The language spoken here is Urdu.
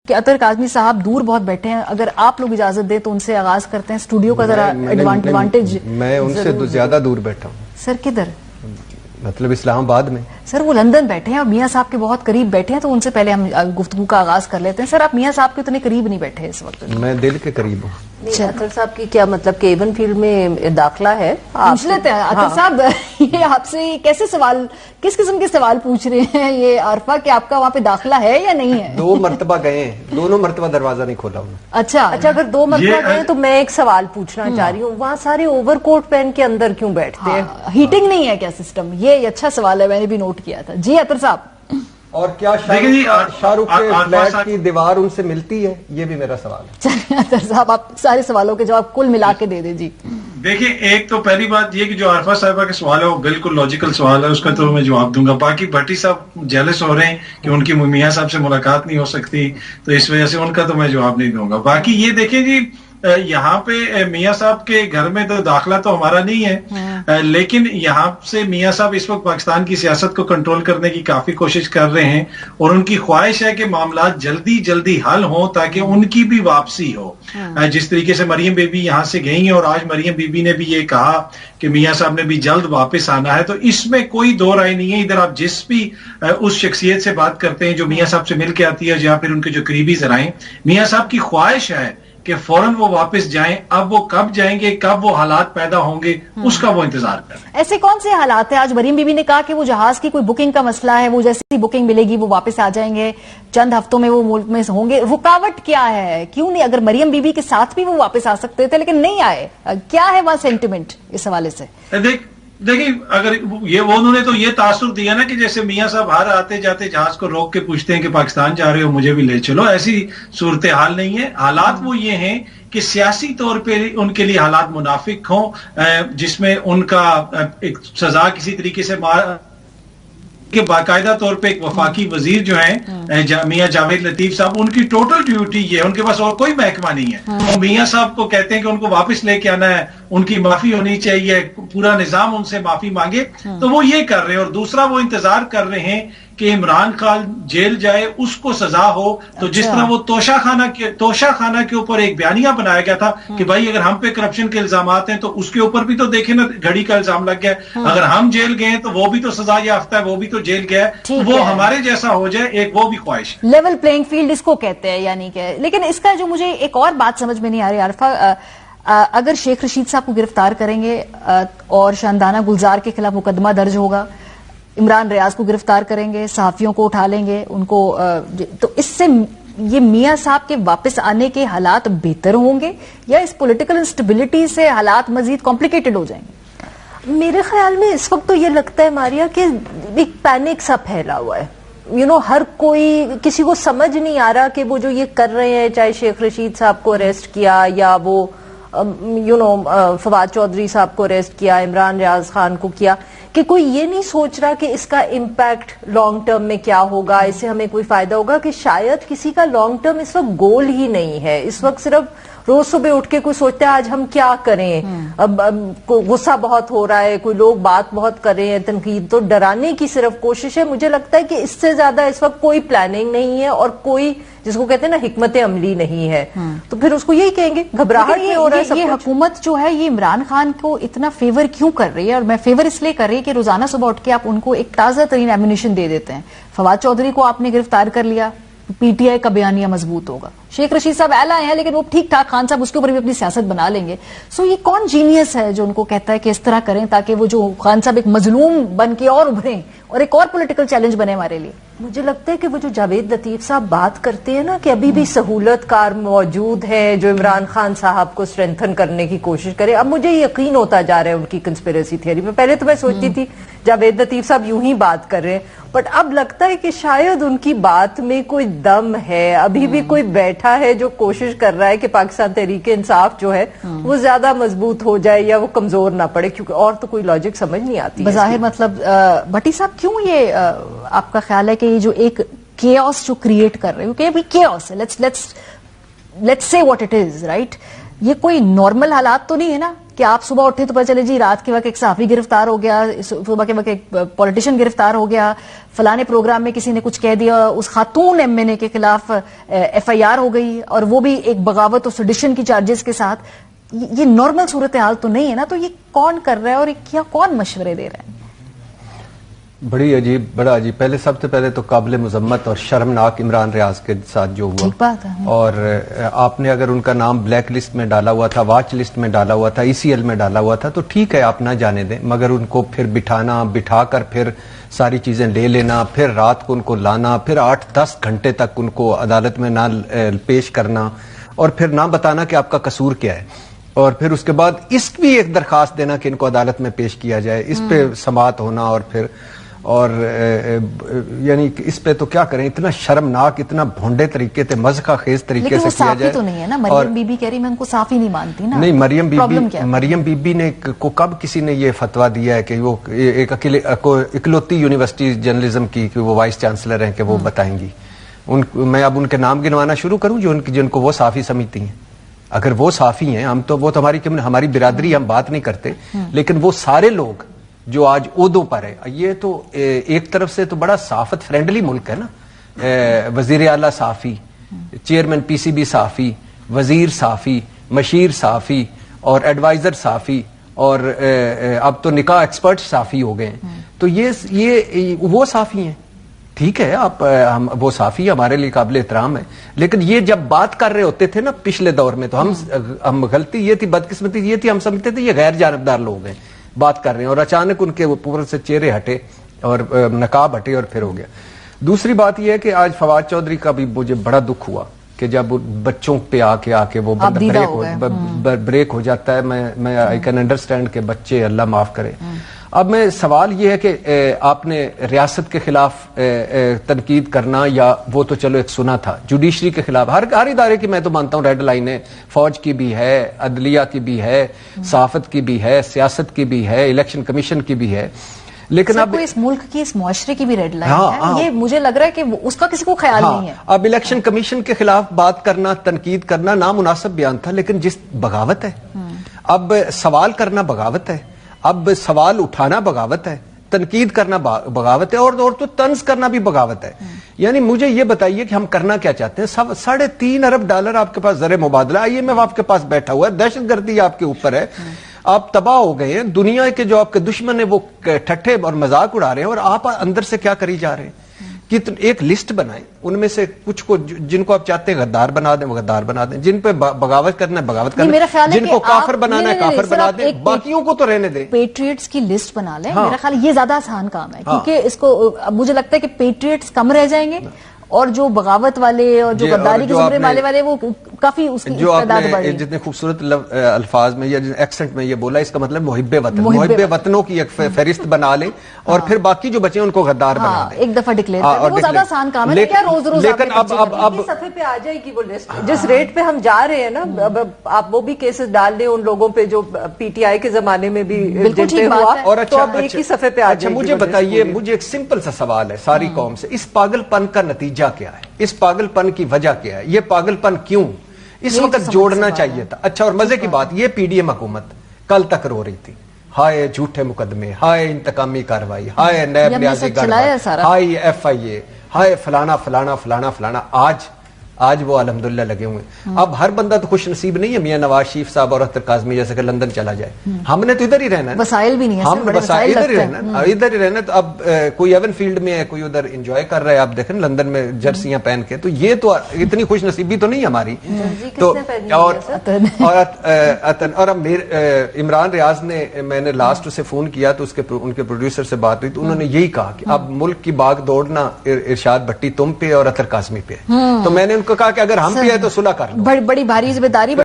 کہ اطہر کاظمی صاحب دور بہت بیٹھے ہیں, اگر آپ لوگ اجازت دیں تو ان سے آغاز کرتے ہیں, اسٹوڈیو کا ذرا ایڈوانٹیج. میں ان سے زیادہ دور بیٹھا ہوں. سر کدھر؟ مطلب اسلام آباد میں. سر وہ لندن بیٹھے ہیں اور میاں صاحب کے بہت قریب بیٹھے ہیں, تو ان سے پہلے ہم گفتگو کا آغاز کر لیتے ہیں. سر آپ میاں صاحب کے اتنے قریب نہیں بیٹھے اس وقت. میں دل کے قریب ہوں. اطہر صاحب کی کیا مطلب کہ ایون فیلڈ میں داخلہ ہے؟ پوچھ لیتے ہیں اطہر صاحب, یہ آپ سے کیسے سوال, کس قسم کے سوال پوچھ رہے ہیں یہ عارفہ, کہ آپ کا وہاں پہ داخلہ ہے یا نہیں ہے؟ 2 مرتبہ گئے ہیں, دونوں مرتبہ دروازہ نہیں کھولا ہوں. اچھا, اگر 2 مرتبہ گئے تو میں ایک سوال پوچھنا چاہ رہی ہوں, وہاں سارے اوور کوٹ پہن کے اندر کیوں بیٹھتے ہیں؟ ہیٹنگ نہیں ہے کیا سسٹم؟ یہ اچھا سوال ہے, میں نے بھی نوٹ کیا تھا. جی اطہر صاحب. اور کیا شاہ رخ کے فلیٹ کی دیوار ان سے ملتی ہے؟ یہ بھی میرا سوال ہے. چلیے اطہر صاحب آپ سارے سوالوں کے جواب کل ملا کے دے دیں. جی دیکھیں, ایک تو پہلی بات یہ کہ جو عارفہ صاحبہ کا سوال ہے وہ بالکل لاجیکل سوال ہے, اس کا تو میں جواب دوں گا. باقی بھٹی صاحب جیلس ہو رہے ہیں کہ ان کی میاں صاحب سے ملاقات نہیں ہو سکتی, تو اس وجہ سے ان کا تو میں جواب نہیں دوں گا. باقی یہ دیکھیں جی, یہاں پہ میاں صاحب کے گھر میں تو داخلہ تو ہمارا نہیں ہے, لیکن یہاں سے میاں صاحب اس وقت پاکستان کی سیاست کو کنٹرول کرنے کی کافی کوشش کر رہے ہیں, اور ان کی خواہش ہے کہ معاملات جلدی جلدی حل ہوں تاکہ ان کی بھی واپسی ہو. جس طریقے سے مریم بی بی یہاں سے گئی ہیں, اور آج مریم بی بی نے بھی یہ کہا کہ میاں صاحب نے بھی جلد واپس آنا ہے, تو اس میں کوئی دو رائے نہیں ہے. ادھر آپ جس بھی اس شخصیت سے بات کرتے ہیں جو میاں صاحب سے مل کے آتی ہے, یا پھر ان کے جو قریبی ذرائع, میاں صاحب کی خواہش ہے کہ فوراً وہ واپس جائیں. اب وہ کب جائیں گے, کب وہ حالات پیدا ہوں گے, اس کا وہ انتظار کریں. ایسے کون سے حالات ہیں؟ آج مریم بی بی نے کہا کہ وہ جہاز کی کوئی بکنگ کا مسئلہ ہے, وہ جیسی بکنگ ملے گی وہ واپس آ جائیں گے, چند ہفتوں میں وہ ملک میں ہوں گے. رکاوٹ کیا ہے, کیوں نہیں؟ اگر مریم بی بی کے ساتھ بھی وہ واپس آ سکتے تھے لیکن نہیں آئے, کیا ہے وہاں سینٹیمنٹ اس حوالے سے؟ دیکھیں, اگر یہ انہوں نے تو یہ تاثر دیا نا کہ جیسے میاں صاحب ہر آتے جاتے جہاز کو روک کے پوچھتے ہیں کہ پاکستان جا رہے ہو, مجھے بھی لے چلو. ایسی صورتحال نہیں ہے. حالات وہ یہ ہیں کہ سیاسی طور پہ ان کے لیے حالات منافق ہوں, جس میں ان کا ایک سزا کسی طریقے سے کہ باقاعدہ طور پہ ایک وفاقی وزیر جو ہیں میاں جاوید لطیف صاحب, ان کی ٹوٹل ڈیوٹی یہ ہے, ان کے پاس اور کوئی محکمہ نہیں ہے. وہ میاں صاحب کو کہتے ہیں کہ ان کو واپس لے کے آنا ہے, ان کی معافی ہونی چاہیے, پورا نظام ان سے معافی مانگے, تو وہ یہ کر رہے ہیں. اور دوسرا وہ انتظار کر رہے ہیں کہ عمران خان جیل جائے, اس کو سزا ہو. تو جس طرح وہ توشہ خانہ کے اوپر ایک بیانیہ بنایا گیا تھا کہ بھائی اگر ہم پہ کرپشن کے الزامات ہیں تو اس کے اوپر بھی تو دیکھیں نا, گھڑی کا الزام لگ گیا. اگر ہم جیل گئے تو وہ بھی تو سزا یافتہ ہے, وہ بھی تو جیل گیا ہے. وہ ہمارے جیسا ہو جائے, ایک وہ بھی خواہش. لیول پلینگ فیلڈ اس کو کہتے ہیں, یعنی کہ. لیکن اس کا جو مجھے ایک اور بات سمجھ میں نہیں آ رہی عارفہ, اگر شیخ رشید صاحب کو گرفتار کریں گے اور شاندانہ گلزار کے خلاف مقدمہ درج ہوگا, عمران ریاض کو گرفتار کریں گے, صحافیوں کو اٹھا لیں گے, ان کو, تو اس سے یہ میاں صاحب کے واپس آنے کے حالات بہتر ہوں گے یا اس پولیٹیکل انسٹیبلٹی سے حالات مزید کمپلیکیٹڈ ہو جائیں گے؟ میرے خیال میں اس وقت تو یہ لگتا ہے ماریا کہ ایک پینک سا پھیلا ہوا ہے. ہر کوئی, کسی کو سمجھ نہیں آ رہا کہ وہ جو یہ کر رہے ہیں, چاہے شیخ رشید صاحب کو اریسٹ کیا یا وہ فواد چودھری صاحب کو اریسٹ کیا, عمران ریاض خان کو کیا, کہ کوئی یہ نہیں سوچ رہا کہ اس کا امپیکٹ لانگ ٹرم میں کیا ہوگا, اس سے ہمیں کوئی فائدہ ہوگا. کہ شاید کسی کا لانگ ٹرم اس وقت گول ہی نہیں ہے. اس وقت صرف روز صبح اٹھ کے کوئی سوچتا ہے آج ہم کیا کریں, اب غصہ بہت ہو رہا ہے, کوئی لوگ بات بہت کر رہے ہیں, تنقید, تو ڈرانے کی صرف کوشش ہے. مجھے لگتا ہے کہ اس سے زیادہ اس وقت کوئی پلاننگ نہیں ہے اور کوئی, جس کو کہتے ہیں نا, حکمت عملی نہیں ہے. تو پھر اس کو یہی کہیں گے گھبراہٹ میں ہو رہا ہے. یہ حکومت جو ہے یہ عمران خان کو اتنا فیور کیوں کر رہی ہے؟ اور میں فیور اس لیے کر رہی ہے کہ روزانہ صبح اٹھ کے آپ ان کو ایک تازہ ترین ایمونیشن دے دیتے ہیں. فواد چودھری کو آپ نے گرفتار کر لیا, پی ٹی آئی کا بیانیہ مضبوط ہوگا. شیخ رشید صاحب اعلیٰ ہیں لیکن وہ ٹھیک ٹھاک, خان صاحب اس کے اوپر بھی اپنی سیاست بنا لیں گے. سو یہ کون جینیس ہے جو ان کو کہتا ہے کہ اس طرح کریں تاکہ وہ جو خان صاحب ایک مظلوم بن کے اور ابھریں اور ایک اور پولیٹیکل چیلنج بنے ہمارے لیے؟ مجھے لگتا ہے کہ وہ جو جاوید لطیف صاحب بات کرتے ہیں نا کہ ابھی بھی سہولت کار موجود ہے جو عمران خان صاحب کو اسٹرینتھن کرنے کی کوشش کرے. اب مجھے یقین ہوتا جا رہا ہے ان کی کنسپیریسی تھیوری میں. پہلے تو میں سوچتی تھی جاوید لطیف صاحب یوں ہی بات کر رہے ہیں, بٹ اب لگتا ہے کہ شاید ان کی بات میں کوئی دم ہے. ابھی بھی کوئی بیٹھا ہے جو کوشش کر رہا ہے کہ پاکستان تحریک انصاف جو ہے وہ زیادہ مضبوط ہو جائے یا وہ کمزور نہ پڑے, کیونکہ اور تو کوئی لاجک سمجھ نہیں آتی بظاہر. مطلب بھٹی صاحب کیوں یہ آپ کا خیال ہے کہ یہ جو ایک کیوس جو کریٹ کر رہے ہو, کہ ابھی کیوس ہے, let's say what it is, right, یہ کوئی نارمل حالات تو نہیں ہے نا کہ آپ صبح اٹھے تو پتہ چلے جی رات کے وقت ایک صحافی گرفتار ہو گیا, صبح کے وقت ایک پولیٹیشین گرفتار ہو گیا, فلانے پروگرام میں کسی نے کچھ کہہ دیا, اس خاتون ایم این اے کے خلاف ایف آئی آر ہو گئی, اور وہ بھی ایک بغاوت اور سیڈیشن کی چارجز کے ساتھ. یہ نارمل صورتحال تو نہیں ہے نا. تو یہ کون کر رہا ہے اور کیا کون مشورے دے رہا ہے؟ بڑی عجیب, بڑا عجیب. پہلے سب سے پہلے تو قابل مذمت اور شرمناک عمران ریاض کے ساتھ جو ہوا, بات ہے. اور آپ نے اگر ان کا نام بلیک لسٹ میں ڈالا ہوا تھا, واچ لسٹ میں ڈالا ہوا تھا, ECL میں ڈالا ہوا تھا, تو ٹھیک ہے آپ نہ جانے دیں, مگر ان کو پھر بٹھا کر پھر ساری چیزیں لے لینا, پھر رات کو ان کو لانا, پھر 8-10 گھنٹے تک ان کو عدالت میں نہ پیش کرنا, اور پھر نہ بتانا کہ آپ کا قصور کیا ہے, اور پھر اس کے بعد اس کی ایک درخواست دینا کہ ان کو عدالت میں پیش کیا جائے, اس پہ سماعت ہونا, اور پھر اور یعنی اس پہ تو کیا کریں, اتنا شرمناک, اتنا بھونڈے طریقے سے, مضحکہ خیز طریقے سے کیا جائے. تو نہیں ہے نا, مریم بی بی کہہ رہی میں ان کو صافی نہیں مانتی نا. نہیں, مریم بی بی نے کو کب کسی نے یہ فتویٰ دیا ہے کہ وہ ایک اکلوتی یونیورسٹی جرنلزم کی کہ وہ وائس چانسلر ہیں کہ وہ بتائیں گی. میں اب ان کے نام گنوانا شروع کروں جن کو وہ صافی سمجھتی ہیں. اگر وہ صافی ہیں, ہم تو وہ تو ہماری برادری, ہم بات نہیں کرتے, لیکن وہ سارے لوگ جو آج عہدوں پر ہے, یہ تو ایک طرف سے تو بڑا صحافت فرینڈلی ملک ہے نا. وزیر اعلیٰ صحافی, چیئرمین PCB صحافی, وزیر صحافی, مشیر صحافی, اور ایڈوائزر صحافی, اور اب تو نکاح ایکسپرٹ صحافی ہو گئے ہیں. تو یہ وہ صحافی ہیں, ٹھیک ہے, وہ صحافی ہمارے لیے قابل احترام ہے, لیکن یہ جب بات کر رہے ہوتے تھے نا پچھلے دور میں, تو ہم غلطی یہ تھی, بدقسمتی یہ تھی, ہم سمجھتے تھے یہ غیر جانبدار لوگ ہیں بات کر رہے ہیں, اور اچانک ان کے اوپر سے چہرے ہٹے اور نقاب ہٹے اور پھر ہو گیا. دوسری بات یہ ہے کہ آج فواد چودھری کا بھی مجھے بڑا دکھ ہوا کہ جب بچوں پہ آ کے وہ بریک ہو جاتا ہے. میں آئی کین انڈرسٹینڈ کہ بچے, اللہ معاف کرے. اب میں سوال یہ ہے کہ آپ نے ریاست کے خلاف تنقید کرنا, یا وہ تو چلو ایک سنا تھا, جوڈیشری کے خلاف ہر ادارے کی میں تو مانتا ہوں ریڈ لائن ہے, فوج کی بھی ہے, عدلیہ کی بھی ہے, صحافت کی بھی ہے, سیاست کی بھی ہے, الیکشن کمیشن کی بھی ہے, لیکن اب اس ملک کی, اس معاشرے کی بھی ریڈ لائن ہے. یہ مجھے لگ رہا ہے کہ اس کا کسی کو خیال نہیں ہے. اب الیکشن کمیشن کے خلاف بات کرنا, تنقید کرنا نامناسب بیان تھا, لیکن جس بغاوت ہے, اب سوال کرنا بغاوت ہے, اب سوال اٹھانا بغاوت ہے, تنقید کرنا بغاوت ہے, اور تو طنز کرنا بھی بغاوت ہے. یعنی مجھے یہ بتائیے کہ ہم کرنا کیا چاہتے ہیں؟ $3.5 ارب آپ کے پاس زر مبادلہ, IMF آپ کے پاس بیٹھا ہوا ہے, دہشت گردی آپ کے اوپر ہے, آپ تباہ ہو گئے ہیں, دنیا کے جو آپ کے دشمن ہیں وہ ٹھٹھے اور مذاق اڑا رہے ہیں, اور آپ اندر سے کیا کری جا رہے ہیں کہ ایک لسٹ بنائیں, ان میں سے کچھ کو جن کو آپ چاہتے ہیں غدار بنا دیں, وہ غدار بنا دیں, جن پہ بغاوت کرنا ہے بغاوت کرنا, جن کو کافر بنانا ہے کافر بنا دیں, باقیوں کو تو رہنے دیں. پیٹریٹس کی لسٹ بنا لیں. میرا خیال یہ زیادہ آسان کام ہے, کیونکہ اس کو مجھے لگتا ہے کہ پیٹریٹس کم رہ جائیں گے, اور جو بغاوت والے اور جو غداری کے زمرے والے وہ کافی اس کی تعداد بڑھ گئی. جتنے خوبصورت الفاظ میں یا ایکسنٹ میں یہ بولا, اس کا مطلب محب وطن, محب وطنوں کی ایک فہرست بنا لیں, اور پھر باقی جو بچے ان کو غدار بنا دیں. ایک دفعہ ڈکلیئر کریں, وہ زیادہ آسان کام ہے. کیا روز لیکن اب صفحے پہ آ جائے گی وہ لسٹ, جس ریٹ پہ ہم جا رہے ہیں نا, آپ وہ بھی کیسز ڈال دیں ان لوگوں پہ جو PTI کے زمانے میں بھی ہوا, اور تو اب ایک ہی صفحے پہ آ جائے گی. مجھے بتائیے, مجھے ایک سمپل سا سوال ہے ساری قوم سے, اس پاگل پن کا نتیجہ کیا ہے؟ اس پاگل پن کی وجہ کیا ہے؟ یہ پاگل پن کیوں اس وقت جوڑنا چاہیے تھا؟ اچھا, اور مزے کی بات, یہ PDM حکومت کل تک رو رہی تھی, ہائے جھوٹے مقدمے, ہائے انتقامی کارروائی, ہائے نیب نیازی گڑبڑ, ہائے FIA, ہائے فلانا فلانا فلانا فلانا. آج وہ الحمدللہ لگے ہوئے. اب ہر بندہ تو خوش نصیب نہیں ہے میاں نواز شریف صاحب اور اختر کاظمی جیسے کہ لندن چلا جائے. ہم نے تو ادھر ہی رہنا ہے, وسائل بھی نہیں ہے, ہم وسائل ادھر ہی رہنا. تو اب کوئی ایون فیلڈ میں ہے, کوئی ادھر انجوائے کر رہا ہے, آپ دیکھیں لندن میں جرسیاں پہن کے, تو یہ تو اتنی خوش نصیبی تو نہیں ہماری. تو اور عمران ریاض نے, میں نے لاسٹ اسے فون کیا تو ان کے پروڈیوسر سے بات ہوئی, تو انہوں نے یہی کہا کہ اب ملک کی باغ دوڑنا ارشاد بھٹی تم پہ اور اختر کاظمی پہ. تو میں نے ان کو کہا کہ اگر ہم پہ ہے تو صلح کر لو. بڑی بھاری ذمہ داری.